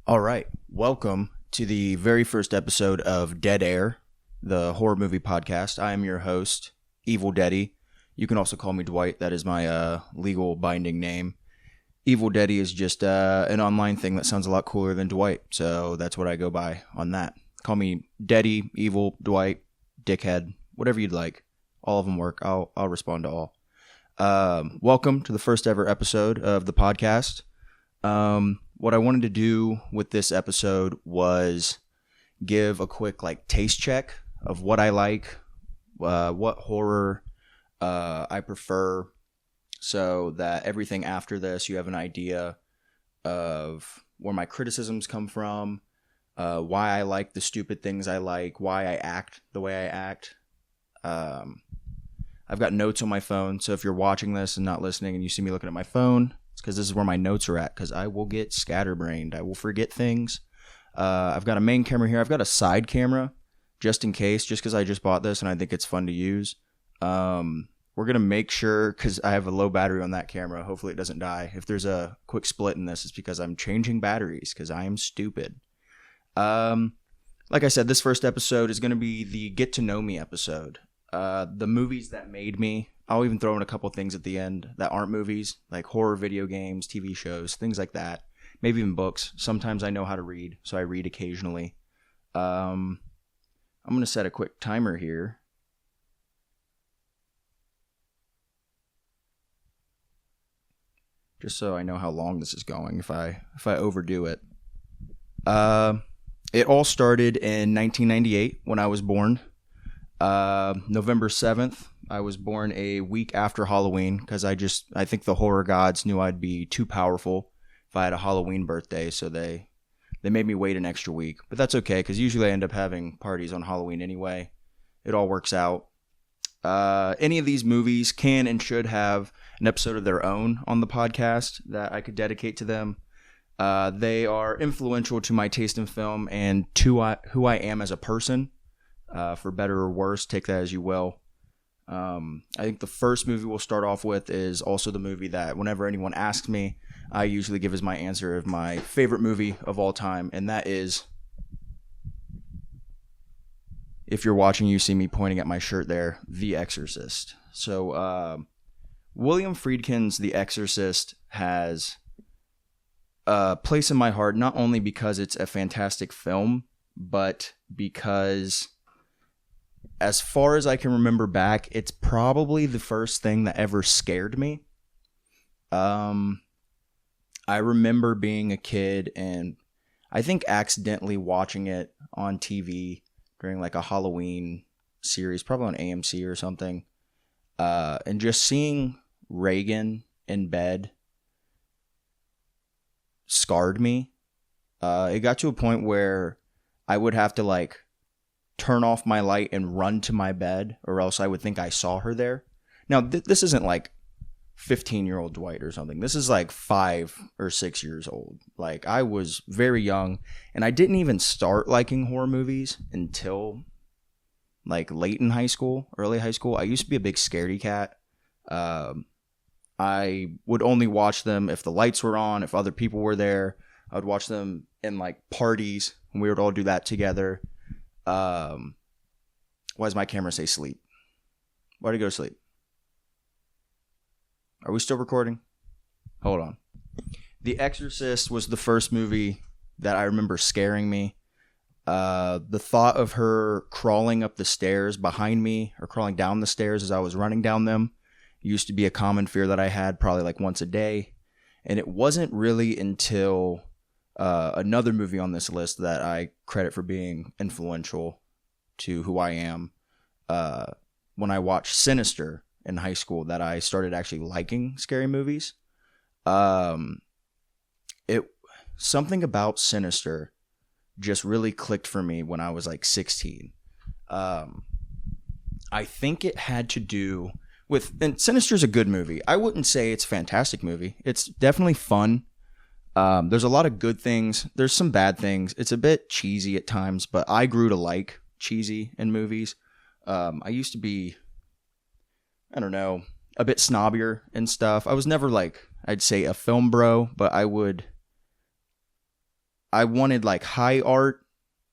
All right. Welcome to the very first episode of Dead Air, the horror movie podcast. I am your host, Evil Daddy. You can also call me Dwight. That is my legal binding name. Evil Daddy is just an online thing that sounds a lot cooler than Dwight, so that's what I go by on that. Call me Daddy, Evil, Dwight, Dickhead, whatever you'd like. All of them work. I'll respond to all. Welcome to the first ever episode of the podcast. What I wanted to do with this episode was give a quick taste check of what I like, what horror I prefer, so that everything after this you have an idea of where my criticisms come from, why I like the stupid things I like, why I act the way I act. I've got notes on my phone, so if you're watching this and not listening and you see me looking at my phone, it's because this is where my notes are at, because I will get scatterbrained. I will forget things. I've got a main camera here. I've got a side camera just in case, just because I just bought this and I think it's fun to use. We're going to make sure, because I have a low battery on that camera, hopefully it doesn't die. If there's a quick split in this, it's because I'm changing batteries, because I am stupid. Like I said, this first episode is going to be the Get to Know Me episode. The movies that made me. I'll even throw in a couple things at the end that aren't movies, like horror video games, TV shows, things like that. Maybe even books. Sometimes I know how to read, so I read occasionally. I'm going to set a quick timer here. Just so I know how long this is going if I overdo it. It all started in 1998 when I was born. November 7th. I was born a week after Halloween because I think the horror gods knew I'd be too powerful if I had a Halloween birthday, so they made me wait an extra week. But that's okay, because usually I end up having parties on Halloween anyway. It all works out. Any of these movies can and should have an episode of their own on the podcast that I could dedicate to them. They are influential to my taste in film and to who I am as a person. For better or worse, take that as you will. I think the first movie we'll start off with is also the movie that whenever anyone asks me, I usually give as my answer of my favorite movie of all time, and that is, if you're watching, you see me pointing at my shirt there, The Exorcist. So, William Friedkin's The Exorcist has a place in my heart, not only because it's a fantastic film, but because, as far as I can remember back, it's probably the first thing that ever scared me. I remember being a kid and I think accidentally watching it on TV during a Halloween series, probably on AMC or something, and just seeing Reagan in bed scarred me. It got to a point where I would have to turn off my light and run to my bed, or else I would think I saw her there. Now, this isn't 15-year-old Dwight or something. This is 5 or 6 years old. I was very young, and I didn't even start liking horror movies until late in high school, early high school. I used to be a big scaredy cat. I would only watch them if the lights were on, if other people were there. I would watch them in parties, and we would all do that together. Why does my camera say sleep? Why'd it go to sleep? Are we still recording? Hold on. The Exorcist was the first movie that I remember scaring me. The thought of her crawling up the stairs behind me, or crawling down the stairs as I was running down them, used to be a common fear that I had probably once a day. And it wasn't really until another movie on this list that I credit for being influential to who I am, when I watched Sinister in high school, that I started actually liking scary movies. Something about Sinister just really clicked for me when I was 16. I think it had to do with, and Sinister's a good movie. I wouldn't say it's a fantastic movie. It's definitely fun. There's a lot of good things. There's some bad things. It's a bit cheesy at times, but I grew to like cheesy in movies. I used to be, I don't know, a bit snobbier and stuff. I was never I'd say a film bro, but I would I wanted like high art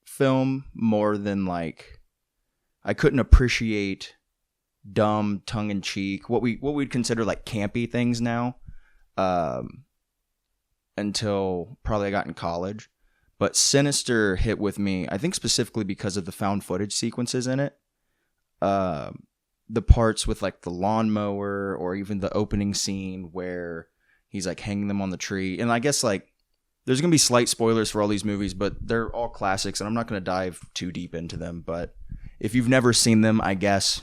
film more than like I couldn't appreciate dumb tongue-in-cheek what we'd consider like campy things now until probably I got in college. But Sinister hit with me, I think specifically because of the found footage sequences in it. The parts with like the lawnmower, or even the opening scene where he's like hanging them on the tree. And I guess like there's going to be slight spoilers for all these movies, but they're all classics and I'm not going to dive too deep into them. But if you've never seen them, I guess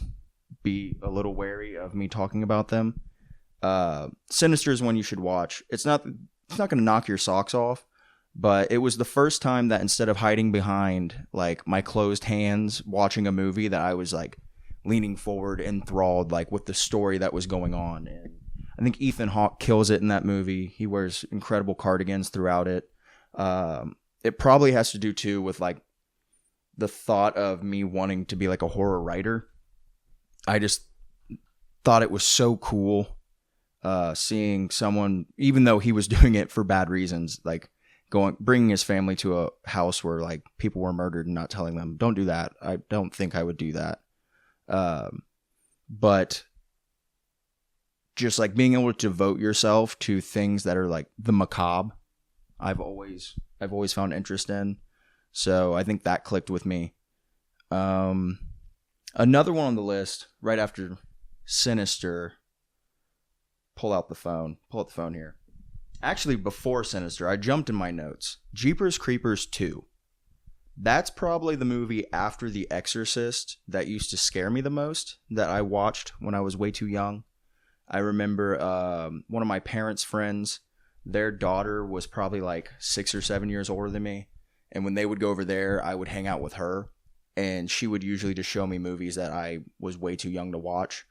be a little wary of me talking about them. Sinister is one you should watch. It's not going to knock your socks off, but it was the first time that instead of hiding behind like my closed hands watching a movie, that I was like leaning forward, enthralled like with the story that was going on. And I think Ethan Hawke kills it in that movie. He wears incredible cardigans throughout it. It probably has to do too with like the thought of me wanting to be like a horror writer. I just thought it was so cool seeing someone, even though he was doing it for bad reasons, like bringing his family to a house where like people were murdered and not telling them, don't do that. I don't think I would do that. But just like being able to devote yourself to things that are like the macabre, I've always found interest in. So I think that clicked with me. Another one on the list right after Sinister. Pull out the phone here. Actually, before Sinister, I jumped in my notes. Jeepers Creepers 2. That's probably the movie after The Exorcist that used to scare me the most, that I watched when I was way too young. I remember one of my parents' friends, their daughter was probably like 6 or 7 years older than me. And when they would go over there, I would hang out with her. And she would usually just show me movies that I was way too young to watch.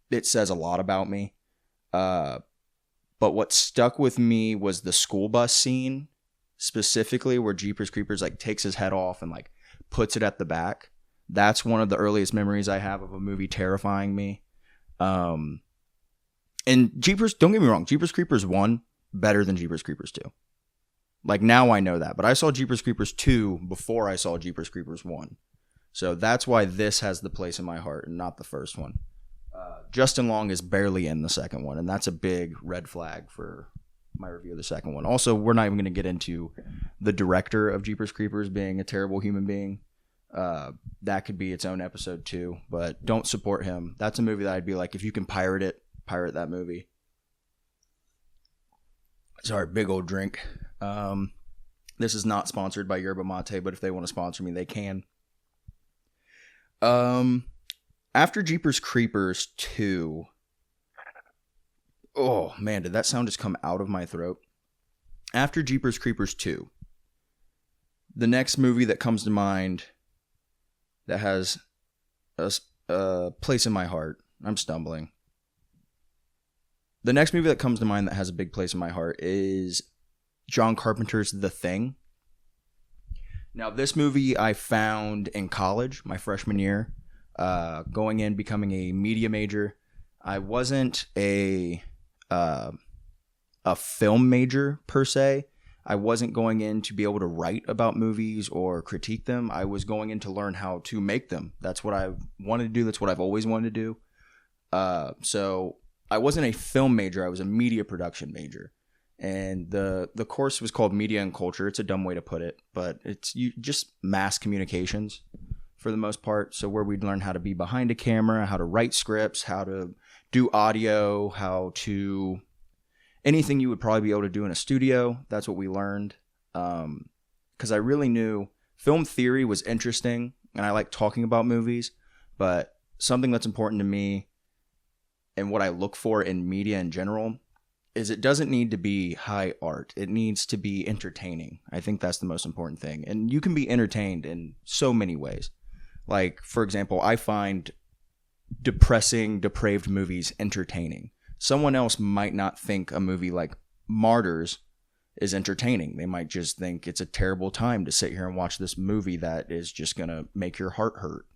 It says a lot about me. But what stuck with me was the school bus scene, specifically where Jeepers Creepers like takes his head off and like puts it at the back. That's one of the earliest memories I have of a movie terrifying me. And Jeepers, don't get me wrong, Jeepers Creepers 1 better than Jeepers Creepers 2. Like now I know that, but I saw Jeepers Creepers 2 before I saw Jeepers Creepers 1. So that's why this has the place in my heart and not the first one. Justin Long is barely in the second one, and that's a big red flag for my review of the second one. Also, we're not even going to get into the director of Jeepers Creepers being a terrible human being. That could be its own episode too, but don't support him. That's a movie that I'd be like, if you can pirate it, pirate that movie. Sorry, big old drink. This is not sponsored by Yerba Mate, but if they want to sponsor me, they can. After Jeepers Creepers 2, oh man, did that sound just come out of my throat? After Jeepers Creepers 2, the next movie that comes to mind that has a place in my heart, I'm stumbling. The next movie that comes to mind that has a big place in my heart is John Carpenter's The Thing. Now, this movie I found in college, my freshman year. Going in, becoming a media major. I wasn't a film major per se. I wasn't going in to be able to write about movies or critique them. I was going in to learn how to make them. That's what I wanted to do. That's what I've always wanted to do. So I wasn't a film major. I was a media production major. And the course was called Media and Culture. It's a dumb way to put it, but it's just mass communications for the most part. So where we'd learn how to be behind a camera, how to write scripts, how to do audio, how to anything you would probably be able to do in a studio. That's what we learned. Because I really knew film theory was interesting and I like talking about movies, but something that's important to me and what I look for in media in general is it doesn't need to be high art. It needs to be entertaining. I think that's the most important thing. And you can be entertained in so many ways. Like, for example, I find depressing, depraved movies entertaining. Someone else might not think a movie like Martyrs is entertaining. They might just think it's a terrible time to sit here and watch this movie that is just going to make your heart hurt.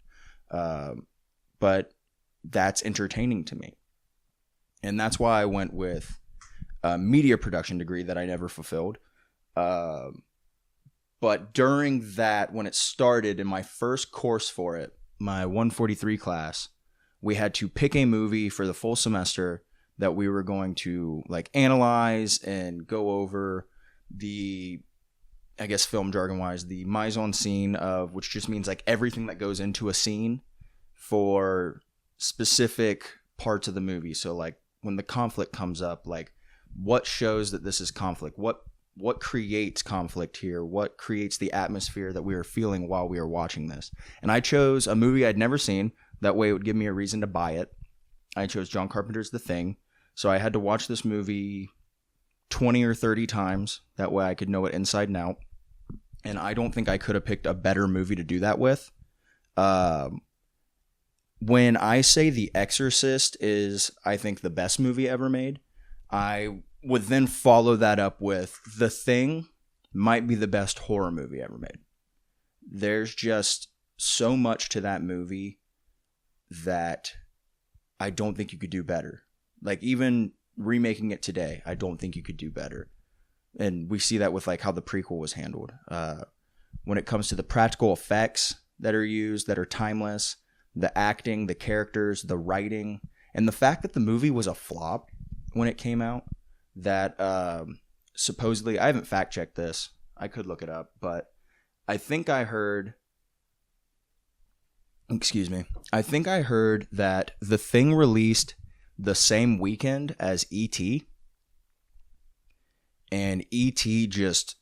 But that's entertaining to me. And that's why I went with a media production degree that I never fulfilled. But during that, when it started in my first course for it, my 143 class, we had to pick a movie for the full semester that we were going to like analyze and go over the, I guess film jargon wise, the mise en scene of, which just means like everything that goes into a scene for specific parts of the movie. So like when the conflict comes up, like what shows that this is conflict? What creates conflict here? What creates the atmosphere that we were feeling while we were watching this? And I chose a movie I'd never seen. That way it would give me a reason to buy it. I chose John Carpenter's The Thing. So I had to watch this movie 20 or 30 times. That way I could know it inside and out. And I don't think I could have picked a better movie to do that with. When I say The Exorcist is, I think, the best movie ever made, I would then follow that up with The Thing might be the best horror movie ever made. There's just so much to that movie that I don't think you could do better. Like even remaking it today, I don't think you could do better. And we see that with like how the prequel was handled. When it comes to the practical effects that are used, that are timeless, the acting, the characters, the writing, and the fact that the movie was a flop when it came out, that supposedly, I haven't fact checked this, I could look it up, but I think I heard that The Thing released the same weekend as E.T., and E.T. just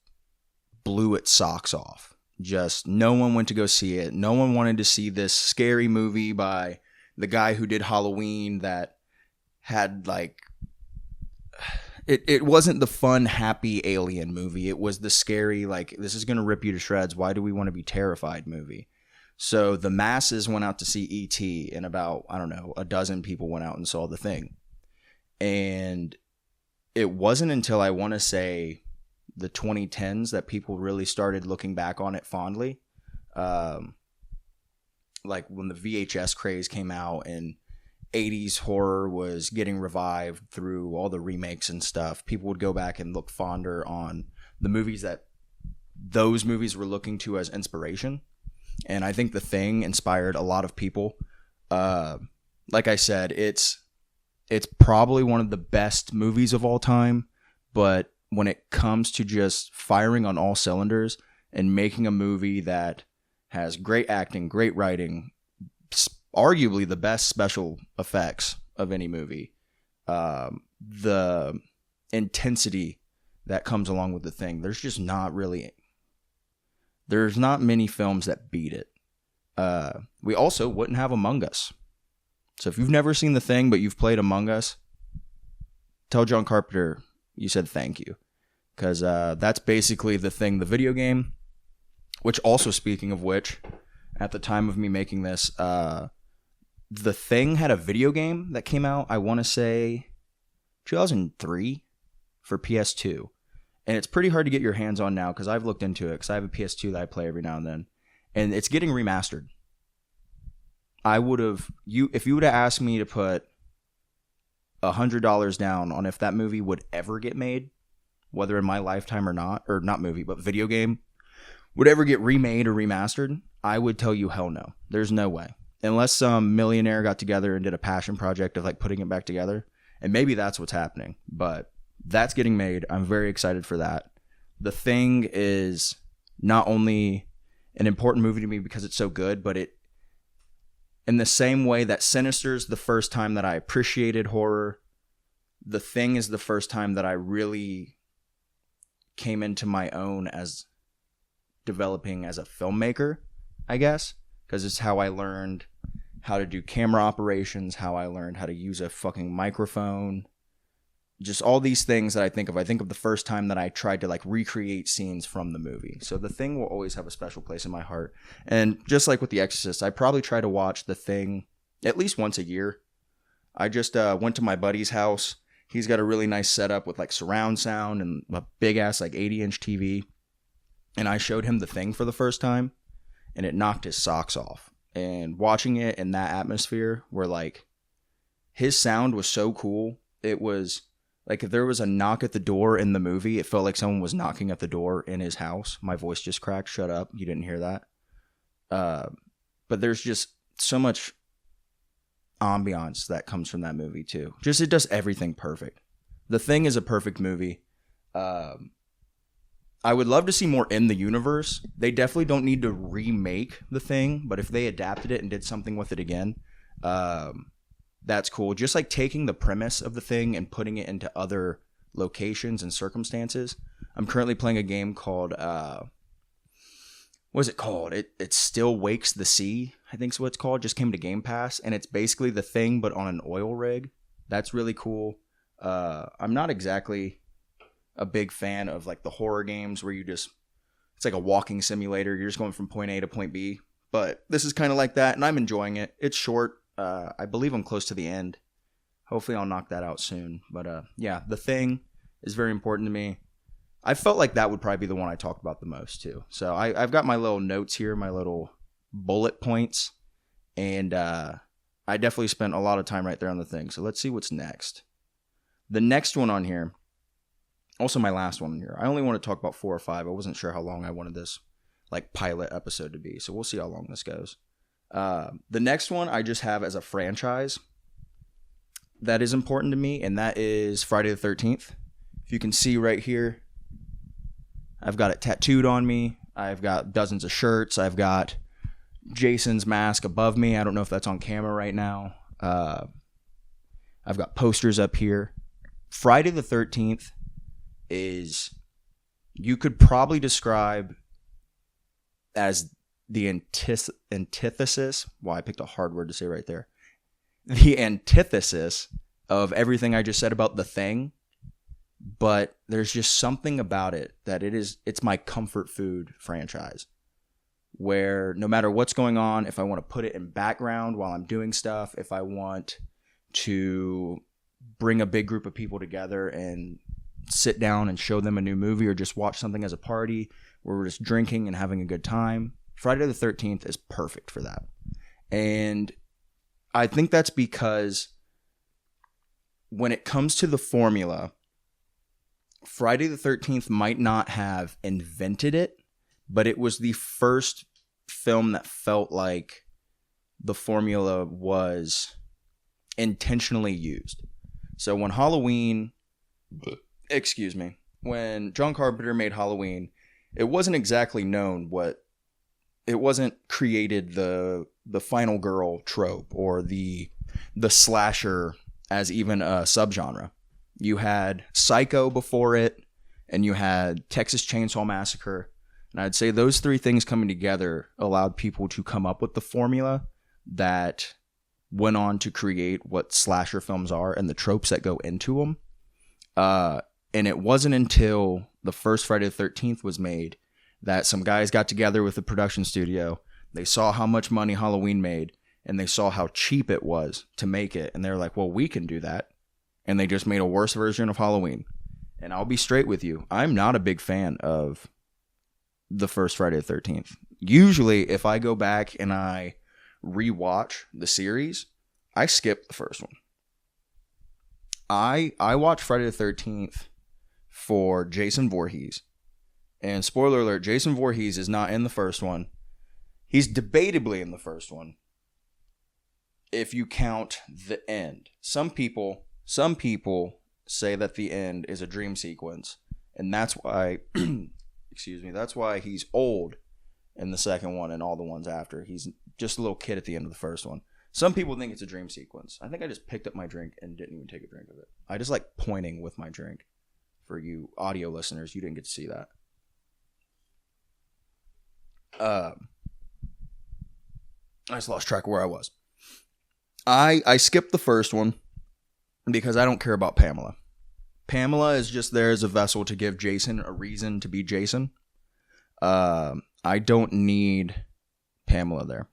blew its socks off. Just no one went to go see it. No one wanted to see this scary movie by the guy who did Halloween that had like... It wasn't the fun, happy alien movie. It was the scary, like, this is going to rip you to shreds. Why do we want to be terrified movie? So the masses went out to see E.T. and about, I don't know, a dozen people went out and saw The Thing. And it wasn't until I want to say the 2010s that people really started looking back on it fondly. Like when the VHS craze came out and 80s horror was getting revived through all the remakes and stuff, people would go back and look fonder on the movies that those movies were looking to as inspiration. And I think The Thing inspired a lot of people. Like I said, it's probably one of the best movies of all time, but when it comes to just firing on all cylinders and making a movie that has great acting, great writing, arguably the best special effects of any movie, the intensity that comes along with The Thing, there's not many films that beat it. We also wouldn't have Among Us. So if you've never seen The Thing, but you've played Among Us, tell John Carpenter you said thank you. Because that's basically The Thing, the video game. Which also, speaking of which, at the time of me making this, The Thing had a video game that came out, I want to say, 2003 for PS2. And it's pretty hard to get your hands on now because I've looked into it because I have a PS2 that I play every now and then. And it's getting remastered. If you would have asked me to put $100 down on if that movie would ever get made, whether in my lifetime or not movie, but video game, would ever get remade or remastered, I would tell you hell no. There's no way. Unless some millionaire got together and did a passion project of like putting it back together. And maybe that's what's happening. But that's getting made. I'm very excited for that. The Thing is not only an important movie to me because it's so good, but it, in the same way that Sinister's the first time that I appreciated horror, The Thing is the first time that I really came into my own as developing as a filmmaker, I guess, because it's how I learned how to do camera operations, how I learned how to use a fucking microphone, just all these things that I think of. I think of the first time that I tried to like recreate scenes from the movie. So The Thing will always have a special place in my heart. And just like with The Exorcist, I probably try to watch The Thing at least once a year. I just went to my buddy's house. He's got a really nice setup with like surround sound and a big ass like 80-inch TV. And I showed him The Thing for the first time and it knocked his socks off. And watching it in that atmosphere where like his sound was so cool. It was Like if there was a knock at the door in the movie, it felt like someone was knocking at the door in his house. My voice just cracked. Shut up. You didn't hear that. But there's just so much ambiance that comes from that movie too. Just it does everything perfect. The Thing is a perfect movie. I would love to see more in the universe. They definitely don't need to remake The Thing, but if they adapted it and did something with it again, that's cool. Just like taking the premise of The Thing and putting it into other locations and circumstances. I'm currently playing a game called what is it called? It Still Wakes the Sea, I think is what it's called. Just came to Game Pass, and it's basically The Thing but on an oil rig. That's really cool. I'm not exactly a big fan of like the horror games where it's like a walking simulator. You're just going from point A to point B. But this is kind of like that, and I'm enjoying it. It's short. I believe I'm close to the end. Hopefully I'll knock that out soon. But yeah, The Thing is very important to me. I felt like that would probably be the one I talk about the most too. So I've got my little notes here, my little bullet points, and I definitely spent a lot of time right there on The Thing. So let's see what's next. The next one on here, also my last one here. I only want to talk about 4 or 5. I wasn't sure how long I wanted this like pilot episode to be. So we'll see how long this goes. The next one I just have as a franchise that is important to me, and that is Friday the 13th. If you can see right here, I've got it tattooed on me. I've got dozens of shirts. I've got Jason's mask above me. I don't know if that's on camera right now. I've got posters up here. Friday the 13th is, you could probably describe as the antithesis. Well, I picked a hard word to say right there. The antithesis of everything I just said about The Thing. But there's just something about it that it's my comfort food franchise. Where no matter what's going on, if I want to put it in background while I'm doing stuff, if I want to bring a big group of people together and sit down and show them a new movie, or just watch something as a party where we're just drinking and having a good time, Friday the 13th is perfect for that. And I think that's because when it comes to the formula, Friday the 13th might not have invented it, but it was the first film that felt like the formula was intentionally used. So when when John Carpenter made Halloween, it wasn't exactly known it wasn't created the final girl trope or the slasher as even a subgenre. You had Psycho before it, and you had Texas Chainsaw Massacre. And I'd say those 3 things coming together allowed people to come up with the formula that went on to create what slasher films are and the tropes that go into them. And it wasn't until the first Friday the 13th was made that some guys got together with the production studio. They saw how much money Halloween made, and they saw how cheap it was to make it. And they're like, well, we can do that. And they just made a worse version of Halloween. And I'll be straight with you. I'm not a big fan of the first Friday the 13th. Usually, if I go back and I rewatch the series, I skip the first one. I watch Friday the 13th for Jason Voorhees. And spoiler alert, Jason Voorhees is not in the first one. He's debatably in the first one, if you count the end. Some people say that the end is a dream sequence, and that's why that's why he's old in the second one and all the ones after. He's just a little kid at the end of the first one. Some people think it's a dream sequence. I think I just picked up my drink and didn't even take a drink of it. I just like pointing with my drink. For you audio listeners, you didn't get to see that. I just lost track of where I was. I skipped the first one because I don't care about Pamela. Pamela is just there as a vessel to give Jason a reason to be Jason. I don't need Pamela there.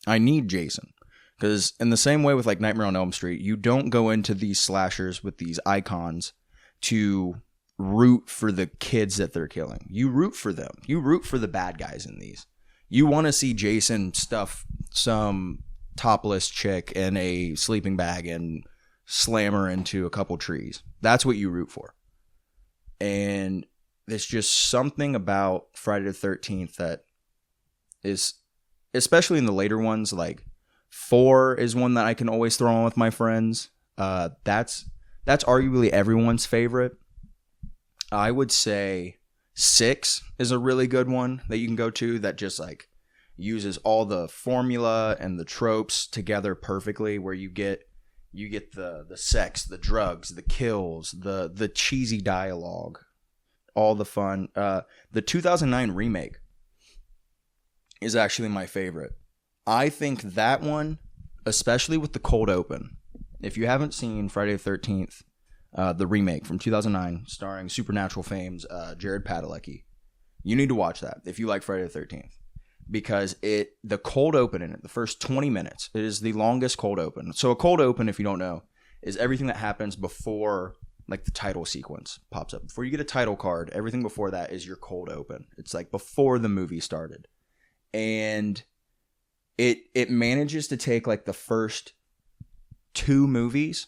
I need Jason. Because in the same way with like Nightmare on Elm Street, you don't go into these slashers with these icons to root for the kids that they're killing. You root for them. You root for the bad guys in these. You want to see Jason stuff some topless chick in a sleeping bag and slam her into a couple trees. That's what you root for. And there's just something about Friday the 13th that is, especially in the later ones, like 4 is one that I can always throw on with my friends. That's arguably everyone's favorite. I would say 6 is a really good one that you can go to that just like uses all the formula and the tropes together perfectly, where you get the sex, the drugs, the kills, the cheesy dialogue, all the fun. The 2009 remake is actually my favorite. I think that one, especially with the cold open, if you haven't seen Friday the 13th, the remake from 2009, starring Supernatural fame's Jared Padalecki, you need to watch that if you like Friday the 13th. Because the cold open in it, the first 20 minutes, it is the longest cold open. So a cold open, if you don't know, is everything that happens before like the title sequence pops up. Before you get a title card, everything before that is your cold open. It's like before the movie started. And it manages to take like the first 2 movies,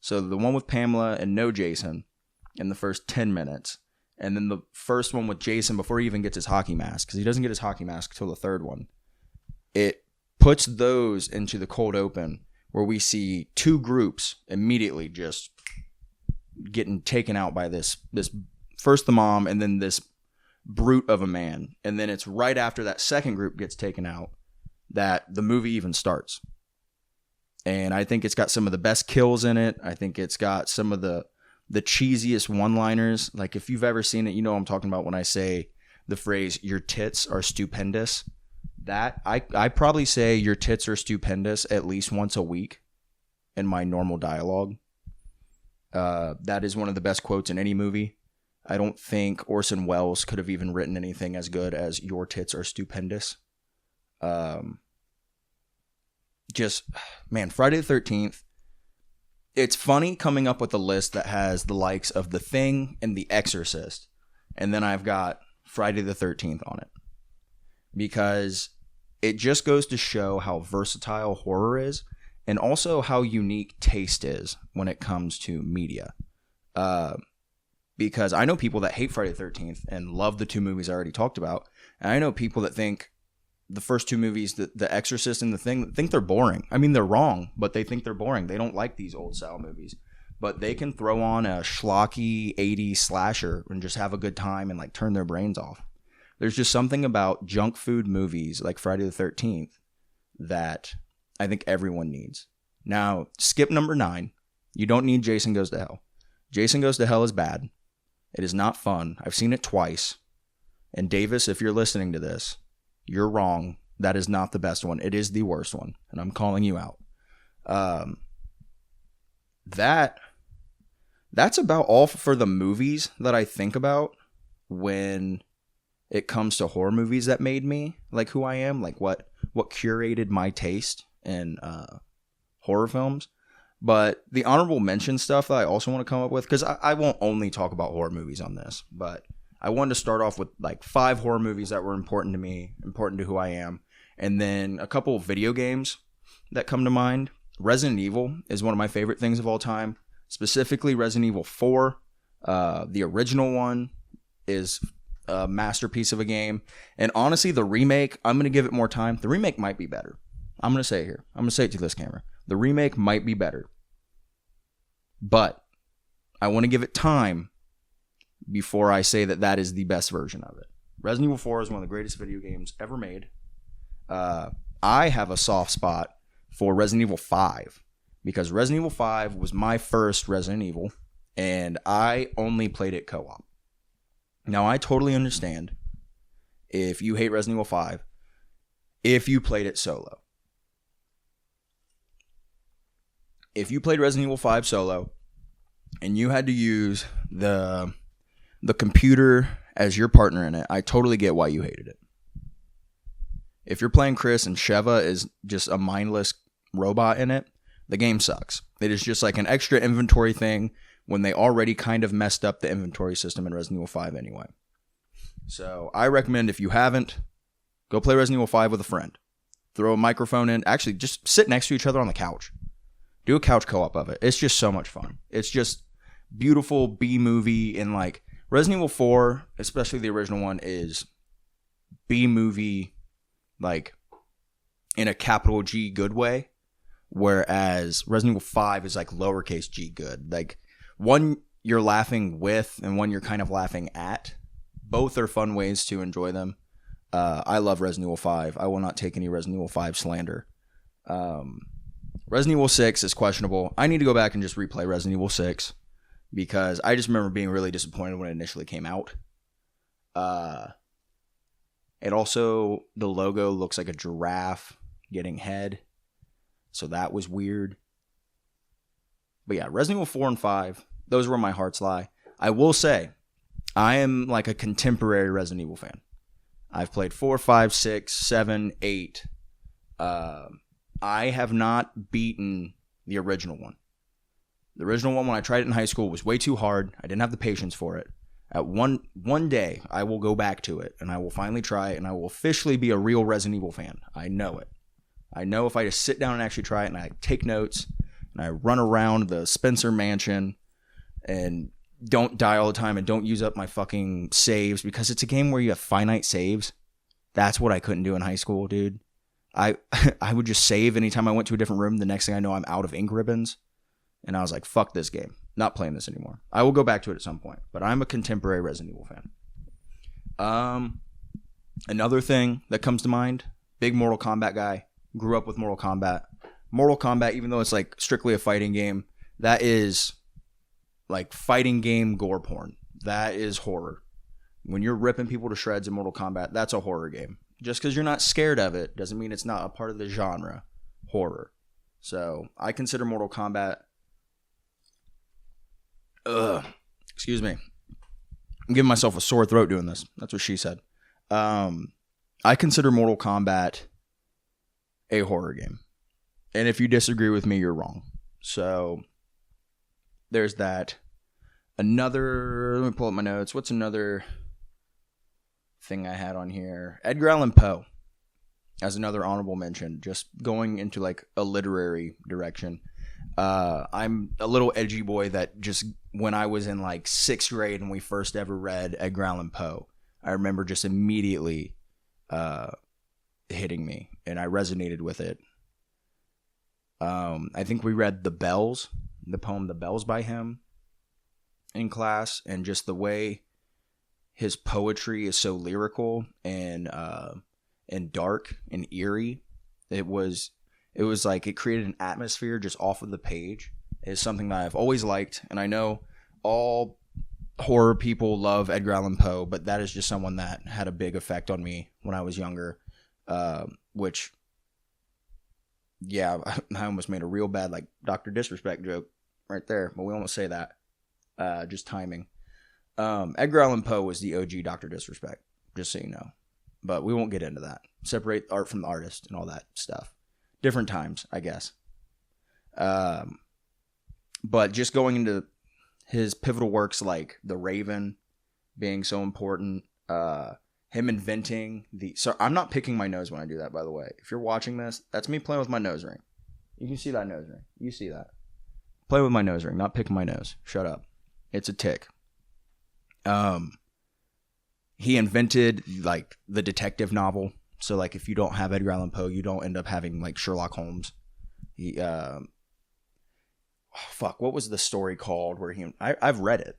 so the one with Pamela and no Jason, in the first 10 minutes. And then the first one with Jason before he even gets his hockey mask, because he doesn't get his hockey mask till the third one. It puts those into the cold open, where we see 2 groups immediately just getting taken out by this first the mom and then this brute of a man. And then it's right after that second group gets taken out that the movie even starts. And I think it's got some of the best kills in it. I think it's got some of the cheesiest one-liners. Like, if you've ever seen it, you know what I'm talking about when I say the phrase, your tits are stupendous. That, I probably say your tits are stupendous at least once a week in my normal dialogue. That is one of the best quotes in any movie. I don't think Orson Welles could have even written anything as good as your tits are stupendous. Just, man, Friday the 13th. It's funny coming up with a list that has the likes of The Thing and The Exorcist. And then I've got Friday the 13th on it. Because it just goes to show how versatile horror is, and also how unique taste is when it comes to media. Because I know people that hate Friday the 13th and love the 2 movies I already talked about. And I know people that think the first 2 movies, The Exorcist and The Thing, think they're boring. I mean, they're wrong, but they think they're boring. They don't like these old style movies. But they can throw on a schlocky 80s slasher and just have a good time and like turn their brains off. There's just something about junk food movies like Friday the 13th that I think everyone needs. Now, skip number 9. You don't need Jason Goes to Hell. Jason Goes to Hell is bad. It is not fun. I've seen it twice. And Davis, if you're listening to this, you're wrong. That is not the best one. It is the worst one. And I'm calling you out. That's about all for the movies that I think about when it comes to horror movies that made me like who I am, like what curated my taste in horror films. But the honorable mention stuff that I also want to come up with, because I won't only talk about horror movies on this, but I wanted to start off with like 5 horror movies that were important to me, important to who I am, and then a couple of video games that come to mind. Resident Evil is one of my favorite things of all time, specifically Resident Evil 4. The original one is a masterpiece of a game, and honestly, the remake, I'm going to give it more time. The remake might be better. I'm going to say it here. I'm going to say it to this camera. The remake might be better, but I want to give it time before I say that is the best version of it. Resident Evil 4 is one of the greatest video games ever made. I have a soft spot for Resident Evil 5 because Resident Evil 5 was my first Resident Evil, and I only played it co-op. Now, I totally understand if you hate Resident Evil 5 if you played it solo. If you played Resident Evil 5 solo and you had to use the computer as your partner in it, I totally get why you hated it. If you're playing Chris and Sheva is just a mindless robot in it, the game sucks. It is just like an extra inventory thing when they already kind of messed up the inventory system in Resident Evil 5 anyway. So I recommend, if you haven't, go play Resident Evil 5 with a friend. Throw a microphone in. Actually, just sit next to each other on the couch. Do a couch co-op of it. It's just so much fun. It's just beautiful B-movie, and like Resident Evil 4, especially the original one, is B-movie like in a capital G good way, whereas Resident Evil 5 is like lowercase g good. Like one you're laughing with and one you're kind of laughing at. Both are fun ways to enjoy them. I love Resident Evil 5. I will not take any Resident Evil 5 slander. Resident Evil 6 is questionable. I need to go back and just replay Resident Evil 6 because I just remember being really disappointed when it initially came out. It also, the logo looks like a giraffe getting head. So that was weird. But yeah, Resident Evil 4 and 5, those were where my hearts lie. I will say, I am like a contemporary Resident Evil fan. I've played 4, 5, 6, 7, 8. I have not beaten the original one. The original one, when I tried it in high school, was way too hard. I didn't have the patience for it. At one day, I will go back to it, and I will finally try it, and I will officially be a real Resident Evil fan. I know it. I know if I just sit down and actually try it, and I take notes, and I run around the Spencer Mansion, and don't die all the time, and don't use up my fucking saves, because it's a game where you have finite saves. That's what I couldn't do in high school, dude. I would just save anytime I went to a different room. The next thing I know, I'm out of ink ribbons. And I was like, fuck this game. Not playing this anymore. I will go back to it at some point. But I'm a contemporary Resident Evil fan. Another thing that comes to mind, big Mortal Kombat guy. Grew up with Mortal Kombat. Mortal Kombat, even though it's like strictly a fighting game, that is like fighting game gore porn. That is horror. When you're ripping people to shreds in Mortal Kombat, that's a horror game. Just because you're not scared of it doesn't mean it's not a part of the genre. Horror. So, I consider Mortal Kombat... Excuse me. I'm giving myself a sore throat doing this. That's what she said. I consider Mortal Kombat a horror game. And if you disagree with me, you're wrong. So, there's that. Let me pull up my notes. What's another thing I had on here? Edgar Allan Poe as another honorable mention, just going into like a literary direction. I'm a little edgy boy that just, when I was in like 6th grade and we first ever read Edgar Allan Poe, I remember just immediately hitting me, and I resonated with it. I think we read the poem The Bells by him in class, and just the way his poetry is so lyrical and dark and eerie. It was like it created an atmosphere just off of the page. It's something that I've always liked, and I know all horror people love Edgar Allan Poe, but that is just someone that had a big effect on me when I was younger. Which, yeah, I almost made a real bad like Dr. Disrespect joke right there, but we almost say that. Just timing. Edgar Allan Poe was the OG Dr. Disrespect, just so you know. But we won't get into that. Separate art from the artist and all that stuff. Different times, I guess. But just going into his pivotal works like The Raven being so important, him inventing so I'm not picking my nose when I do that, by the way. If you're watching this, that's me playing with my nose ring. You can see that nose ring. You see that. Play with my nose ring, not picking my nose. Shut up. It's a tick. He invented like the detective novel. So like if you don't have Edgar Allan Poe, you don't end up having like Sherlock Holmes. He what was the story called where I've read it.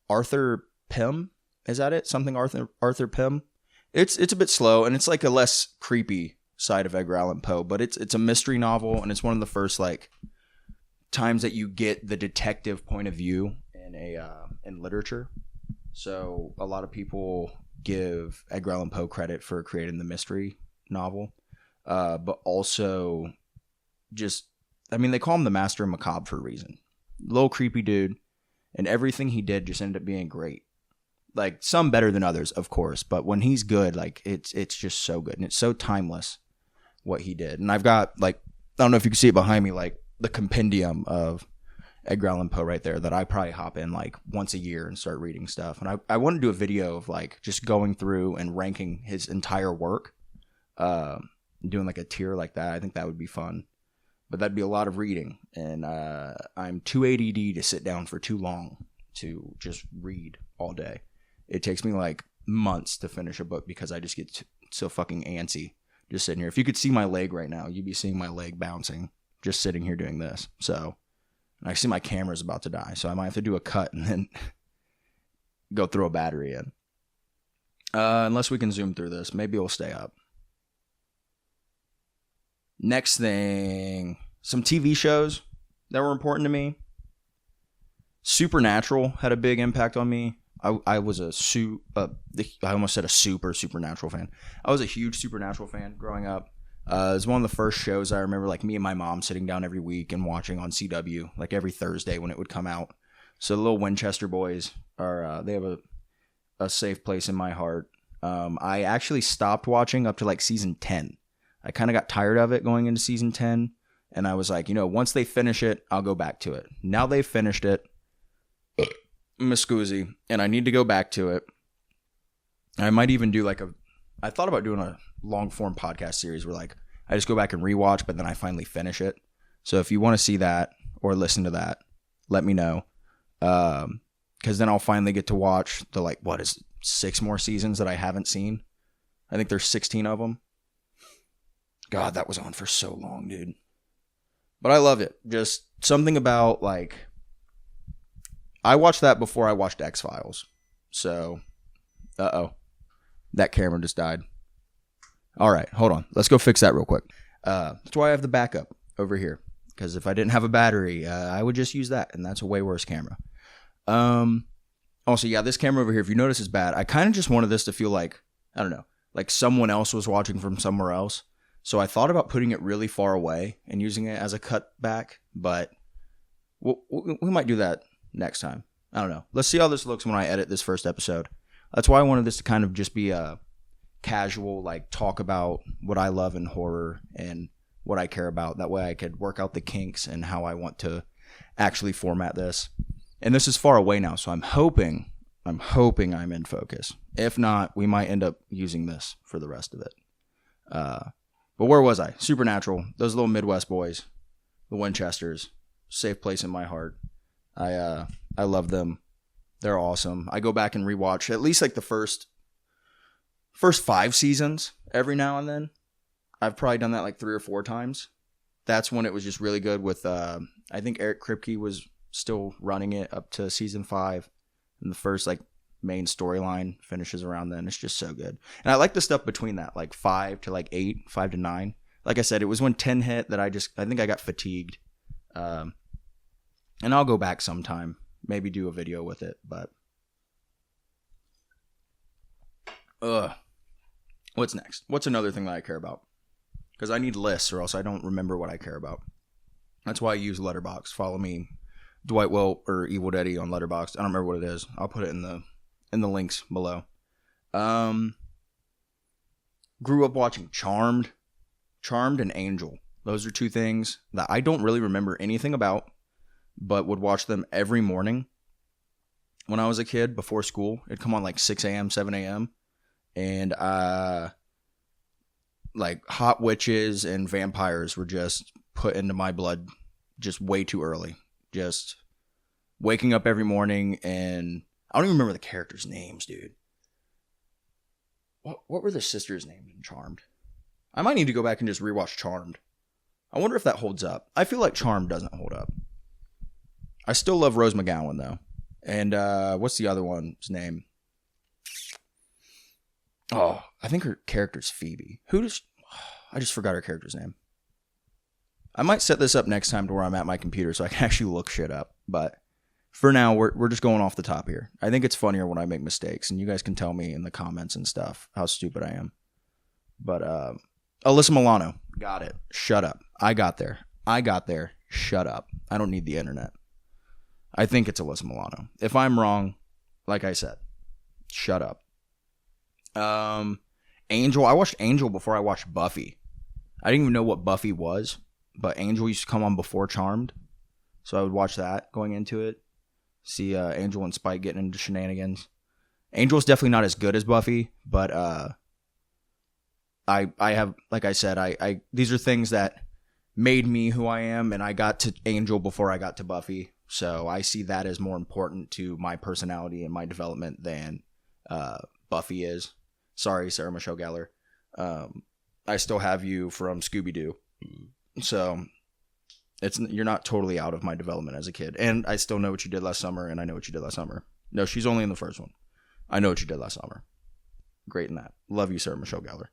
Arthur Pym, is that it? Something Arthur Pym. It's a bit slow, and it's like a less creepy side of Edgar Allan Poe, but it's a mystery novel, and it's one of the first like times that you get the detective point of view in literature. So a lot of people give Edgar Allan Poe credit for creating the mystery novel, but also just, I mean, they call him the master of macabre for a reason. Little creepy dude, and everything he did just ended up being great. Like some better than others, of course, but when he's good, like it's just so good, and it's so timeless what he did. And I've got like, I don't know if you can see it behind me, like the compendium of Edgar Allan Poe right there that I probably hop in like once a year and start reading stuff. And I want to do a video of like just going through and ranking his entire work. doing like a tier like that. I think that would be fun. But that'd be a lot of reading, and I'm too ADD to sit down for too long to just read all day. It takes me like months to finish a book because I just get so fucking antsy just sitting here. If you could see my leg right now, you'd be seeing my leg bouncing just sitting here doing this. So, and I see my camera's about to die, so I might have to do a cut and then go throw a battery in. Unless we can zoom through this, maybe it'll stay up. Next thing, some TV shows that were important to me. Supernatural had a big impact on me. I was I almost said a Supernatural fan. I was a huge Supernatural fan growing up. It was one of the first shows I remember, like me and my mom sitting down every week and watching on CW, like every Thursday when it would come out. So the little Winchester boys they have a safe place in my heart. I actually stopped watching up to like season 10. I kind of got tired of it going into season 10, and I was like, once they finish it, I'll go back to it. Now they've finished it, Muscusi, and I need to go back to it. I might even do I thought about doing a long form podcast series where like I just go back and rewatch, but then I finally finish it. So if you want to see that or listen to that, let me know. Because then I'll finally get to watch the 6 more seasons that I haven't seen. I think there's 16 of them. God, that was on for so long, dude. But I love it. Just something about I watched that before I watched X-Files. So, that camera just died. All right, hold on. Let's go fix that real quick. That's why I have the backup over here. Because if I didn't have a battery, I would just use that. And that's a way worse camera. Also, yeah, this camera over here, if you notice, is bad. I kind of just wanted this to feel like, I don't know, like someone else was watching from somewhere else. So I thought about putting it really far away and using it as a cutback. But we might do that next time. I don't know. Let's see how this looks when I edit this first episode. That's why I wanted this to kind of just be a casual, talk about what I love in horror and what I care about. That way I could work out the kinks and how I want to actually format this. And this is far away now, so I'm hoping I'm in focus. If not, we might end up using this for the rest of it. But where was I? Supernatural. Those little Midwest boys, the Winchesters, safe place in my heart. I love them. They're awesome. I go back and rewatch at least the first 5 seasons every now and then. I've probably done that 3 or 4 times. That's when it was just really good with, I think Eric Kripke was still running it up to season 5. And the first main storyline finishes around then. It's just so good. And I like the stuff between that, 5 to 8, 5 to 9. Like I said, it was when 10 hit that I think I got fatigued. And I'll go back sometime, maybe do a video with it, but what's next? What's another thing that I care about? Because I need lists or else I don't remember what I care about. That's why I use Letterboxd. Follow me, Dwight, Wilt, or Evil Daddy on Letterboxd. I don't remember what it is. I'll put it in the links below. Grew up watching Charmed and Angel. Those are 2 things that I don't really remember anything about, but would watch them every morning when I was a kid before school. It'd come on 6 a.m., 7 a.m. And hot witches and vampires were just put into my blood just way too early. Just waking up every morning, and I don't even remember the characters' names, dude. What were the sisters' names in Charmed? I might need to go back and just rewatch Charmed. I wonder if that holds up. I feel like Charmed doesn't hold up. I still love Rose McGowan, though. And what's the other one's name? Oh, I think her character's Phoebe. I just forgot her character's name. I might set this up next time to where I'm at my computer so I can actually look shit up. But for now, we're just going off the top here. I think it's funnier when I make mistakes, and you guys can tell me in the comments and stuff how stupid I am. But Alyssa Milano, got it. Shut up. I got there. Shut up. I don't need the internet. I think it's Alyssa Milano. If I'm wrong, like I said, shut up. Angel. I watched Angel before I watched Buffy. I didn't even know what Buffy was, but Angel used to come on before Charmed. So I would watch that going into it. See Angel and Spike getting into shenanigans. Angel's definitely not as good as Buffy, but I have, like I said, I these are things that made me who I am, and I got to Angel before I got to Buffy. So I see that as more important to my personality and my development than Buffy is. Sorry, Sarah Michelle Gellar. I still have you from Scooby-Doo. So you're not totally out of my development as a kid. And I still know what you did last summer, and I know what you did last summer. No, she's only in the first one. I know what you did last summer. Great in that. Love you, Sarah Michelle Gellar.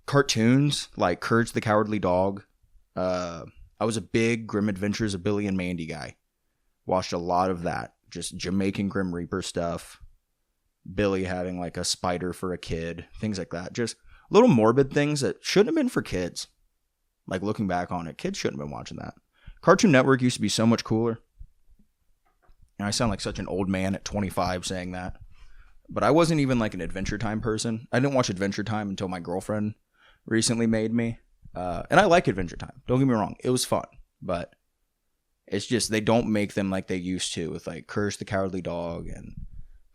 Cartoons like Courage the Cowardly Dog. I was a big Grim Adventures of Billy and Mandy guy. Watched a lot of that. Just Jamaican Grim Reaper stuff. Billy having like a spider for a kid. Things like that. Just little morbid things that shouldn't have been for kids. Like looking back on it, kids shouldn't have been watching that. Cartoon Network used to be so much cooler. And I sound like such an old man at 25 saying that. But I wasn't even like an Adventure Time person. I didn't watch Adventure Time until my girlfriend recently made me. And I like Adventure Time. Don't get me wrong. It was fun. But it's just they don't make them like they used to with like Courage the Cowardly Dog and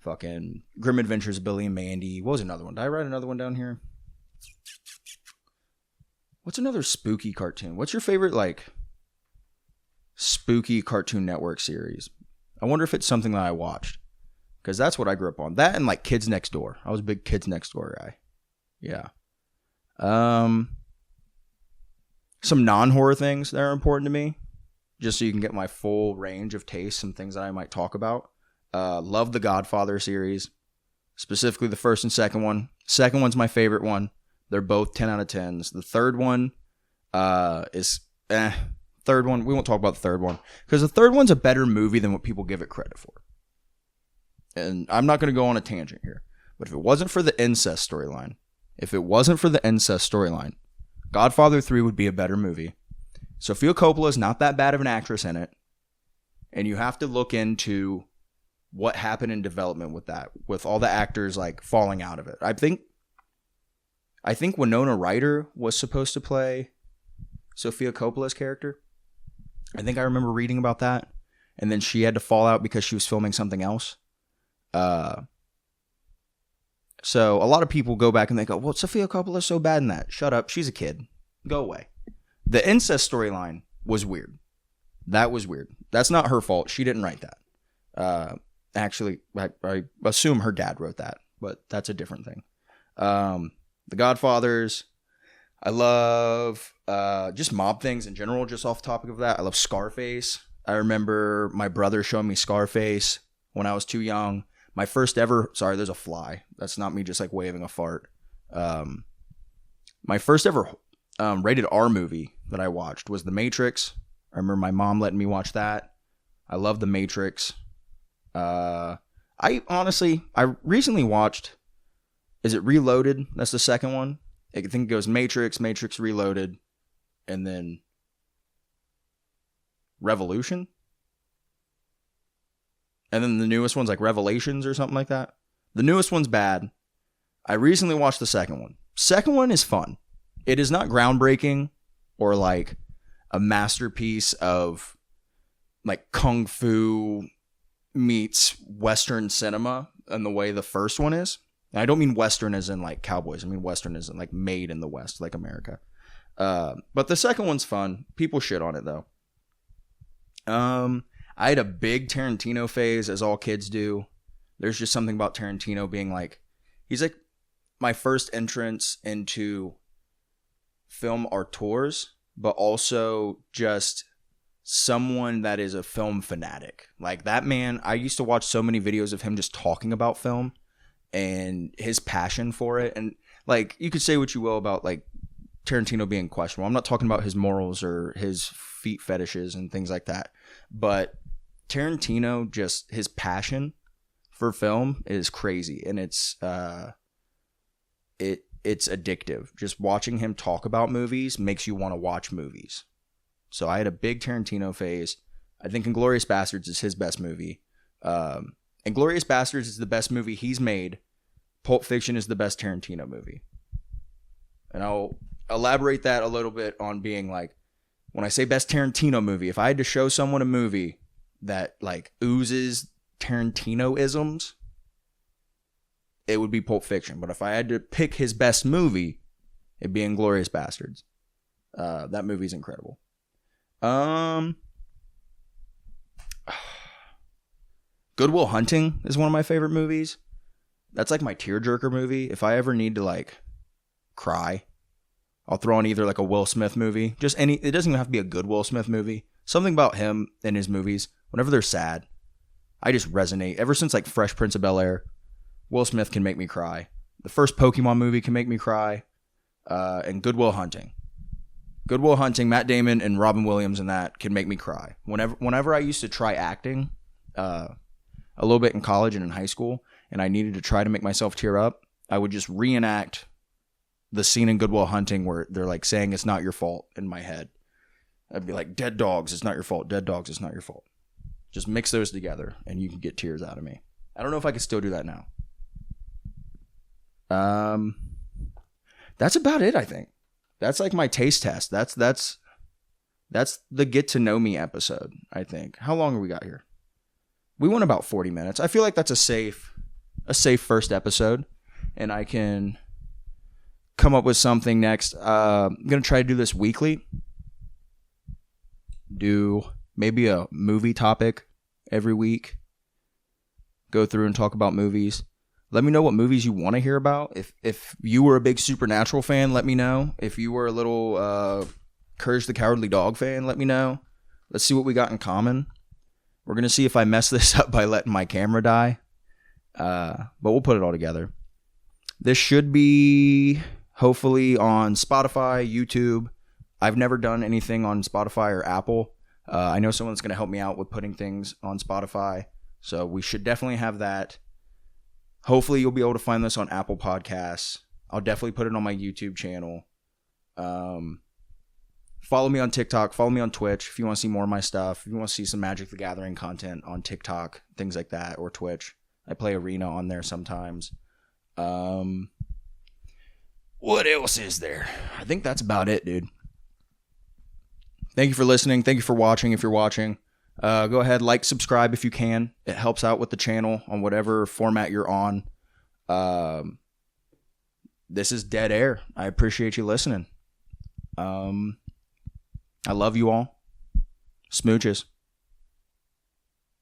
fucking Grim Adventures of Billy and Mandy. What was another one? Did I write another one down here? What's another spooky cartoon? What's your favorite like spooky Cartoon Network series? I wonder if it's something that I watched. Because that's what I grew up on. That and like Kids Next Door. I was a big Kids Next Door guy. Yeah. Some non-horror things that are important to me. Just so you can get my full range of tastes and things that I might talk about. Love the Godfather series. Specifically the first and second one. Second one's my favorite one. They're both 10 out of 10s. The third one is Third one, we won't talk about the third one. Because the third one's a better movie than what people give it credit for. And I'm not going to go on a tangent here. But if it wasn't for the incest storyline, Godfather 3 would be a better movie. Sofia Coppola is not that bad of an actress in it. And you have to look into what happened in development with that. With all the actors like falling out of it. I think Winona Ryder was supposed to play Sofia Coppola's character. I think I remember reading about that. And then she had to fall out because she was filming something else. So a lot of people go back and they go, well, Sofia Coppola's so bad in that. Shut up. She's a kid. Go away. The incest storyline was weird. That was weird. That's not her fault. She didn't write that. Actually, I assume her dad wrote that, but that's a different thing. The Godfathers. I love just mob things in general, just off the topic of that. I love Scarface. I remember my brother showing me Scarface when I was too young. My first ever, sorry, there's a fly. That's not me just like waving a fart. My first ever rated R movie that I watched was The Matrix. I remember my mom letting me watch that. I love The Matrix. I recently watched, is it Reloaded? That's the second one. I think it goes Matrix, Matrix Reloaded, and then Revolution. And then the newest one's like Revelations or something like that. The newest one's bad. I recently watched the second one. Second one is fun. It is not groundbreaking or like a masterpiece of like kung fu meets Western cinema in the way the first one is. And I don't mean Western as in like cowboys. I mean Western as in like made in the West, like America. But the second one's fun. People shit on it though. I had a big Tarantino phase, as all kids do. There's just something about Tarantino being like, he's like my first entrance into film auteurs, but also just someone that is a film fanatic. Like that man, I used to watch so many videos of him just talking about film and his passion for it. And like, you could say what you will about like Tarantino being questionable. I'm not talking about his morals or his feet fetishes and things like that. But Tarantino, just his passion for film is crazy. And it's addictive. Just watching him talk about movies makes you want to watch movies. So I had a big Tarantino phase. I think Inglourious Basterds is his best movie. Inglourious Basterds is the best movie he's made. Pulp Fiction is the best Tarantino movie. And I'll elaborate that a little bit on being like, when I say best Tarantino movie, if I had to show someone a movie that like oozes Tarantino-isms, it would be Pulp Fiction. But if I had to pick his best movie, it'd be Inglourious Basterds. That movie's incredible. Good Will Hunting is one of my favorite movies. That's like my tearjerker movie. If I ever need to like cry, I'll throw on either like a Will Smith movie. Just any. It doesn't even have to be a good Will Smith movie. Something about him and his movies. Whenever they're sad, I just resonate. Ever since like Fresh Prince of Bel-Air, Will Smith can make me cry. The first Pokemon movie can make me cry. And Good Will Hunting. Good Will Hunting, Matt Damon and Robin Williams and that can make me cry. Whenever I used to try acting, a little bit in college and in high school, and I needed to try to make myself tear up, I would just reenact the scene in Good Will Hunting where they're like saying it's not your fault in my head. I'd be like, dead dogs, it's not your fault. Dead dogs, it's not your fault. Just mix those together and you can get tears out of me. I don't know if I could still do that now. That's about it, I think. That's like my taste test. That's the get to know me episode, I think. How long have we got here? We went about 40 minutes. I feel like that's a safe first episode, and I can come up with something next. I'm going to try to do this weekly. Do maybe a movie topic every week. Go through and talk about movies. Let me know what movies you want to hear about. If you were a big Supernatural fan, let me know. If you were a little Courage the Cowardly Dog fan, let me know. Let's see what we got in common. We're going to see if I mess this up by letting my camera die. But we'll put it all together. This should be hopefully on Spotify, YouTube. I've never done anything on Spotify or Apple. I know someone's going to help me out with putting things on Spotify. So we should definitely have that. Hopefully you'll be able to find this on Apple Podcasts. I'll definitely put it on my YouTube channel. Follow me on TikTok. Follow me on Twitch if you want to see more of my stuff. If you want to see some Magic the Gathering content on TikTok, things like that, or Twitch. I play Arena on there sometimes. What else is there? I think that's about it, dude. Thank you for listening. Thank you for watching if you're watching. Go ahead, like, subscribe if you can. It helps out with the channel on whatever format you're on. This is Dead Air. I appreciate you listening. I love you all. Smooches.